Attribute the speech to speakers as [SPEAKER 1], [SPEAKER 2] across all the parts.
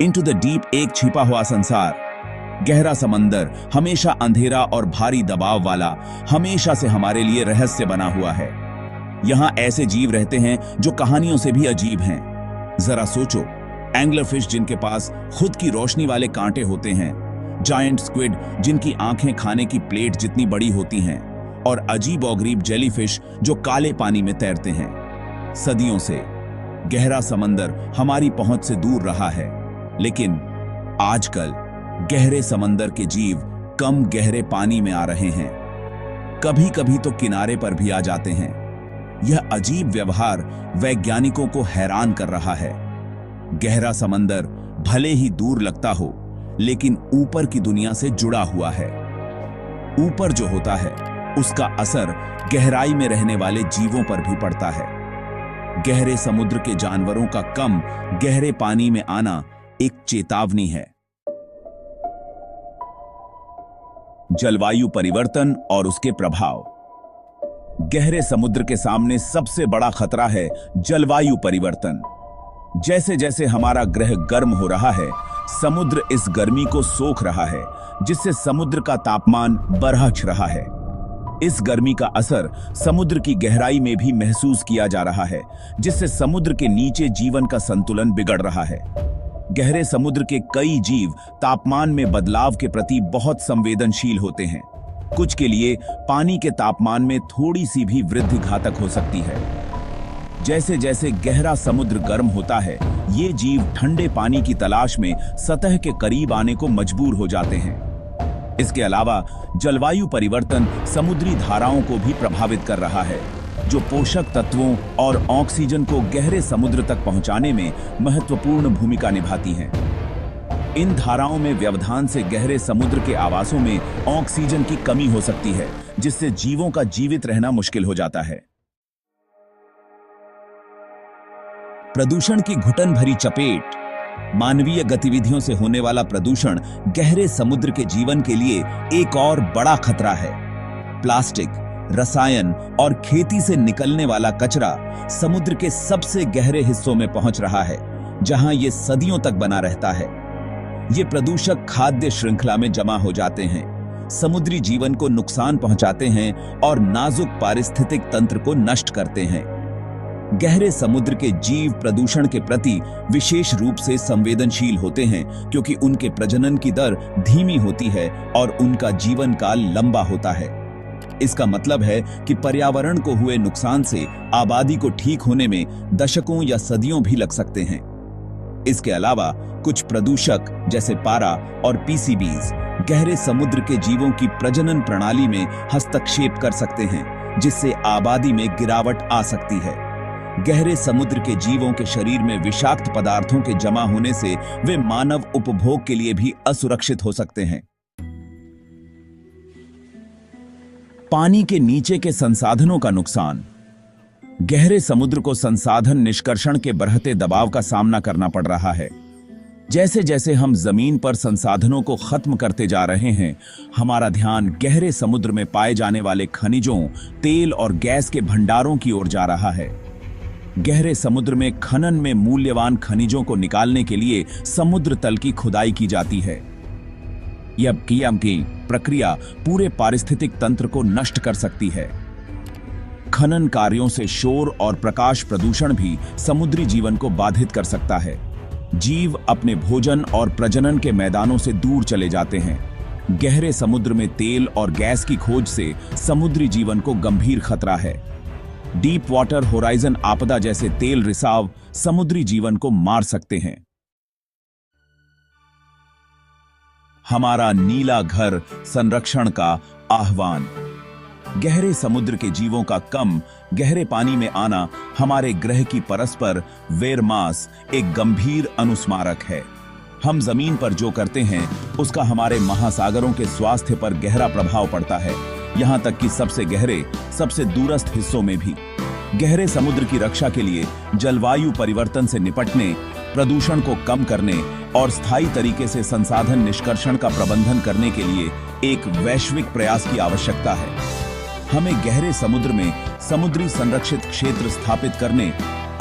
[SPEAKER 1] Into the deep एक छिपा हुआ संसार। गहरा समंदर हमेशा अंधेरा और भारी दबाव वाला, हमेशा से हमारे लिए रहस्य बना हुआ है। यहां ऐसे जीव रहते हैं जो कहानियों से भी अजीब हैं। जरा सोचो, एंगलर फिश जिनके पास खुद की रोशनी वाले कांटे होते हैं, जायंट स्क्विड जिनकी आंखें खाने की प्लेट जितनी बड़ी होती हैं, और अजीब और गरीब जेलीफिश जो काले पानी में तैरते हैं। सदियों से गहरा समंदर हमारी पहुंच से दूर रहा है, लेकिन आजकल गहरे समंदर के जीव कम गहरे पानी में आ रहे हैं, कभी कभी तो किनारे पर भी आ जाते हैं। यह अजीब व्यवहार वैज्ञानिकों को हैरान कर रहा है। गहरा समंदर भले ही दूर लगता हो, लेकिन ऊपर की दुनिया से जुड़ा हुआ है। ऊपर जो होता है उसका असर गहराई में रहने वाले जीवों पर भी पड़ता है। गहरे समुद्र के जानवरों का कम गहरे पानी में आना एक चेतावनी है। जलवायु परिवर्तन और उसके प्रभाव। गहरे समुद्र के सामने सबसे बड़ा खतरा है जलवायु परिवर्तन। जैसे जैसे हमारा ग्रह गर्म हो रहा है, समुद्र इस गर्मी को सोख रहा है, जिससे समुद्र का तापमान बढ़ रहा है। इस गर्मी का असर समुद्र की गहराई में भी महसूस किया जा रहा है, जिससे समुद्र के नीचे जीवन का संतुलन बिगड़ रहा है। गहरे समुद्र के कई जीव तापमान में बदलाव के प्रति बहुत संवेदनशील होते हैं। कुछ के लिए पानी के तापमान में थोड़ी सी भी वृद्धि घातक हो सकती है। जैसे जैसे गहरा समुद्र गर्म होता है, ये जीव ठंडे पानी की तलाश में सतह के करीब आने को मजबूर हो जाते हैं। इसके अलावा जलवायु परिवर्तन समुद्री धाराओं को भी प्रभावित कर रहा है, जो पोषक तत्वों और ऑक्सीजन को गहरे समुद्र तक पहुंचाने में महत्वपूर्ण भूमिका निभाती हैं। इन धाराओं में व्यवधान से गहरे समुद्र के आवासों में ऑक्सीजन की कमी हो सकती है, जिससे जीवों का जीवित रहना मुश्किल हो जाता है। प्रदूषण की घुटन भरी चपेट। मानवीय गतिविधियों से होने वाला प्रदूषण गहरे समुद्र के जीवन के लिए एक और बड़ा खतरा है। प्लास्टिक, रसायन और खेती से निकलने वाला कचरा समुद्र के सबसे गहरे हिस्सों में पहुंच रहा है, जहां यह सदियों तक बना रहता है। ये प्रदूषक खाद्य श्रृंखला में जमा हो जाते हैं, समुद्री जीवन को नुकसान पहुंचाते हैं और नाजुक पारिस्थितिक तंत्र को नष्ट करते हैं। गहरे समुद्र के जीव प्रदूषण के प्रति विशेष रूप से संवेदनशील होते हैं, क्योंकि उनके प्रजनन की दर धीमी होती है और उनका जीवन काल लंबा होता है। इसका मतलब है कि पर्यावरण को हुए नुकसान से आबादी को ठीक होने में दशकों या सदियों भी लग सकते हैं। इसके अलावा कुछ प्रदूषक जैसे पारा और पीसीबीज गहरे समुद्र के जीवों की प्रजनन प्रणाली में हस्तक्षेप कर सकते हैं, जिससे आबादी में गिरावट आ सकती है। गहरे समुद्र के जीवों के शरीर में विषाक्त पदार्थों के जमा होने से वे मानव उपभोग के लिए भी असुरक्षित हो सकते हैं। पानी के नीचे के संसाधनों का नुकसान। गहरे समुद्र को संसाधन निष्कर्षण के बढ़ते दबाव का सामना करना पड़ रहा है। जैसे जैसे हम जमीन पर संसाधनों को खत्म करते जा रहे हैं, हमारा ध्यान गहरे समुद्र में पाए जाने वाले खनिजों, तेल और गैस के भंडारों की ओर जा रहा है। गहरे समुद्र में खनन में मूल्यवान खनिजों को निकालने के लिए समुद्र तल की खुदाई की जाती है। यह की प्रक्रिया पूरे पारिस्थितिक तंत्र को नष्ट कर सकती है। खनन कार्यों से शोर और प्रकाश प्रदूषण भी समुद्री जीवन को बाधित कर सकता है। जीव अपने भोजन और प्रजनन के मैदानों से दूर चले जाते हैं। गहरे समुद्र में तेल और गैस की खोज से समुद्री जीवन को गंभीर खतरा है। डीप वाटर होराइजन आपदा जैसे तेल रिसाव समुद्री जीवन को मार सकते हैं। हमारा नीला घर संरक्षण का आह्वान। गहरे समुद्र के जीवों का कम गहरे पानी में आना हमारे ग्रह की परस्पर वेरमास एक गंभीर अनुस्मारक है। हम जमीन पर जो करते हैं उसका हमारे महासागरों के स्वास्थ्य पर गहरा प्रभाव पड़ता है, यहां तक कि सबसे गहरे, सबसे दूरस्थ हिस्सों में भी। गहरे समुद्र की रक्षा के लिए जलवायु परिवर्तन से निपटने, प्रदूषण को कम करने और स्थायी तरीके से संसाधन निष्कर्षण का प्रबंधन करने के लिए एक वैश्विक प्रयास की आवश्यकता है। हमें गहरे समुद्र में समुद्री संरक्षित क्षेत्र स्थापित करने,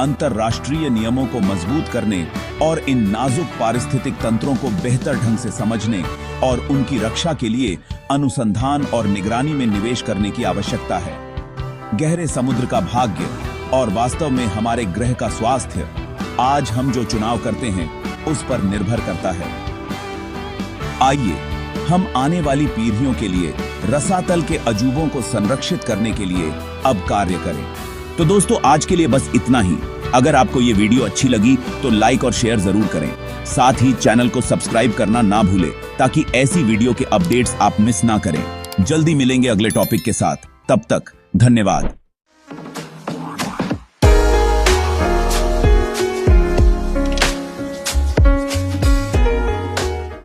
[SPEAKER 1] अंतरराष्ट्रीय नियमों को मजबूत करने और इन नाजुक पारिस्थितिक तंत्रों को बेहतर ढंग से समझने और उनकी रक्षा के लिए अनुसंधान और निगरानी में निवेश करने की आवश्यकता है। गहरे समुद्र का भाग्य और वास्तव में हमारे ग्रह का स्वास्थ्य आज हम जो चुनाव करते हैं उस पर निर्भर करता है। आइए हम आने वाली पीढ़ियों के लिए रसातल के अजूबों को संरक्षित करने के लिए अब कार्य करें। तो दोस्तों, आज के लिए बस इतना ही। अगर आपको ये वीडियो अच्छी लगी तो लाइक और शेयर जरूर करें। साथ ही चैनल को सब्सक्राइब करना ना भूलें ताकि ऐसी वीडियो के अपडेट्स आप मिस ना करें। जल्दी मिलेंगे अगले टॉपिक के साथ। तब तक धन्यवाद।